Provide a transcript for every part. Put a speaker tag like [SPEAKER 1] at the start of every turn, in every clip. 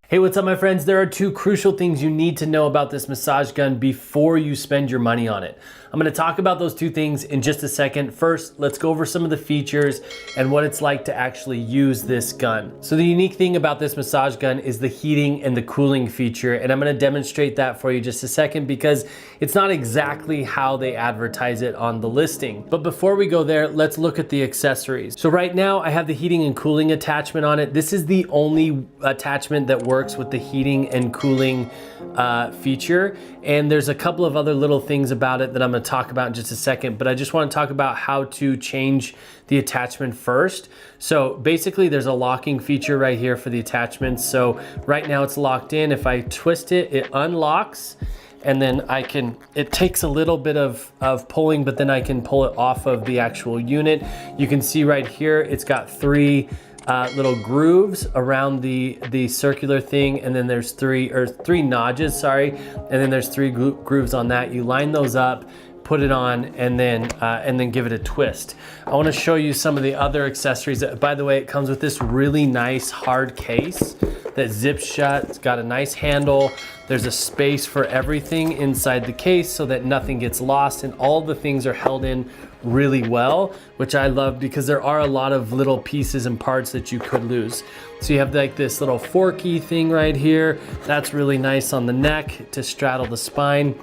[SPEAKER 1] Hey, what's up my friends? There are two crucial things you need to know about this massage gun before you spend your money on it. I'm gonna talk about those two things in just a second. First, let's go over some of the features and what it's like to actually use this gun. So the unique thing about this massage gun is the heating and the cooling feature, and I'm gonna demonstrate that for you just a second because it's not exactly how they advertise it on the listing. But before we go there, let's look at the accessories. So right now I have the heating and cooling attachment on it. This is the only attachment that works with the heating and cooling feature, and there's a couple of other little things about it that I'm going to talk about in just a second, but I just want to talk about how to change the attachment first. So basically there's a locking feature right here for the attachments. So right now it's locked in. If I twist it, it unlocks, and then it takes a little bit of pulling, but then I can pull it off of the actual unit. You can see right here it's got three little grooves around the circular thing, and then there's three notches, sorry, and then there's three grooves on that. You line those up, put it on, and then give it a twist. I want to show you some of the other accessories. By the way, it comes with this really nice hard case that zips shut. It's got a nice handle. There's a space for everything inside the case so that nothing gets lost, and all the things are held in really well, which I love because there are a lot of little pieces and parts that you could lose. So you have like this little forky thing right here. That's really nice on the neck to straddle the spine.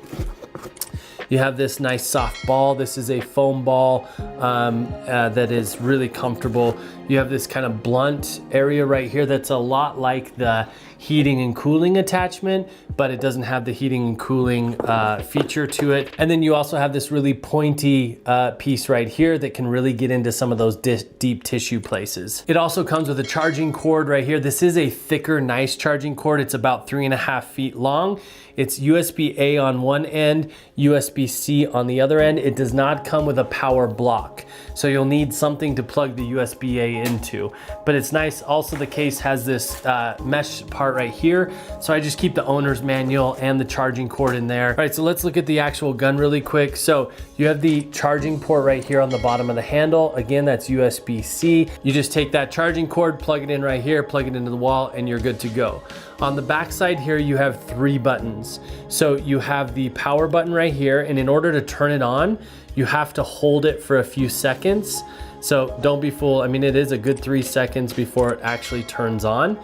[SPEAKER 1] You have this nice soft ball. This is a foam ball that is really comfortable. You have this kind of blunt area right here that's a lot like the heating and cooling attachment, but it doesn't have the heating and cooling feature to it. And then you also have this really pointy piece right here that can really get into some of those deep tissue places. It also comes with a charging cord right here. This is a thicker, nice charging cord. It's about 3.5 feet long. It's USB-A on one end, USB-C on the other end. It does not come with a power block, so you'll need something to plug the USB-A into. But it's nice. Also, the case has this mesh part right here, so I just keep the owner's manual and the charging cord in there. All right, so let's look at the actual gun really quick. So you have the charging port right here on the bottom of the handle. Again, that's USB-C. You just take that charging cord, plug it in right here, plug it into the wall, and you're good to go. On the back side here, you have 3 buttons. So you have the power button right here, and in order to turn it on, you have to hold it for a few seconds. So don't be fooled. I mean, it is a good 3 seconds before it actually turns on.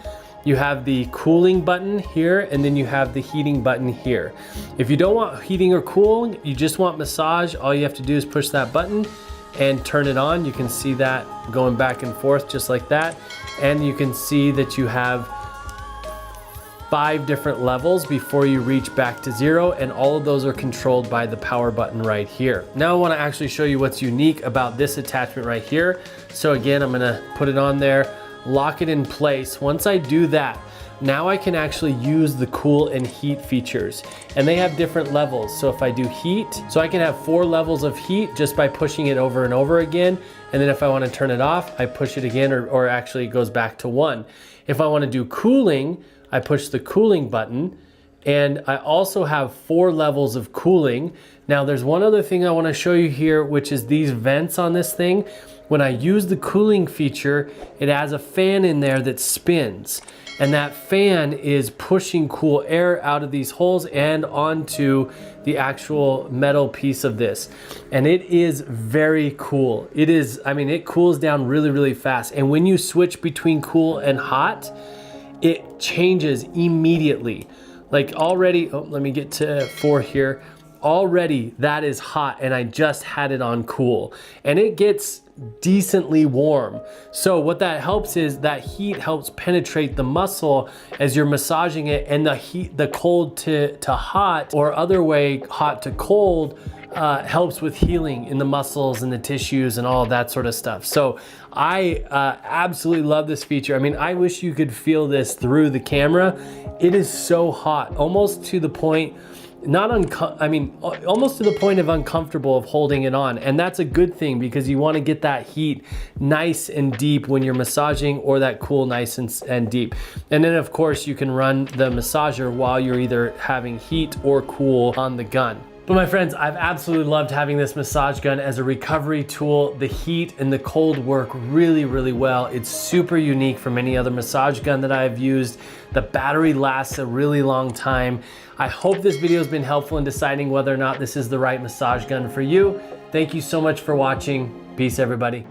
[SPEAKER 1] You have the cooling button here, and then you have the heating button here. If you don't want heating or cooling, you just want massage, all you have to do is push that button and turn it on. You can see that going back and forth just like that. And you can see that you have 5 different levels before you reach back to 0, and all of those are controlled by the power button right here. Now I want to actually show you what's unique about this attachment right here. So again, I'm going to put it on there, lock it in place. Once I do that, now I can actually use the cool and heat features, and they have different levels. So if I do heat, so I can have 4 levels of heat just by pushing it over and over again. And then if I want to turn it off, I push it again, or actually it goes back to 1. If I want to do cooling, I push the cooling button, and I also have 4 levels of cooling. Now there's one other thing I want to show you here, which is these vents on this thing. When I use the cooling feature, it has a fan in there that spins, and that fan is pushing cool air out of these holes and onto the actual metal piece of this. And it is very cool. It is, I mean, it cools down really, really fast. And when you switch between cool and hot, it changes immediately. Like already, oh, let me get to 4 here. Already that is hot, and I just had it on cool, and it gets decently warm. So what that helps is that heat helps penetrate the muscle as you're massaging it, and the cold to hot, or other way, hot to cold, helps with healing in the muscles and the tissues and all of that sort of stuff. So I absolutely love this feature. I mean, I wish you could feel this through the camera. It is so hot, almost to the point, almost to the point of uncomfortable of holding it on. And that's a good thing, because you want to get that heat nice and deep when you're massaging, or that cool nice and deep. And then of course you can run the massager while you're either having heat or cool on the gun. Well, my friends, I've absolutely loved having this massage gun as a recovery tool. The heat and the cold work really, really well. It's super unique from any other massage gun that I've used. The battery lasts a really long time. I hope this video has been helpful in deciding whether or not this is the right massage gun for you. Thank you so much for watching. Peace, everybody.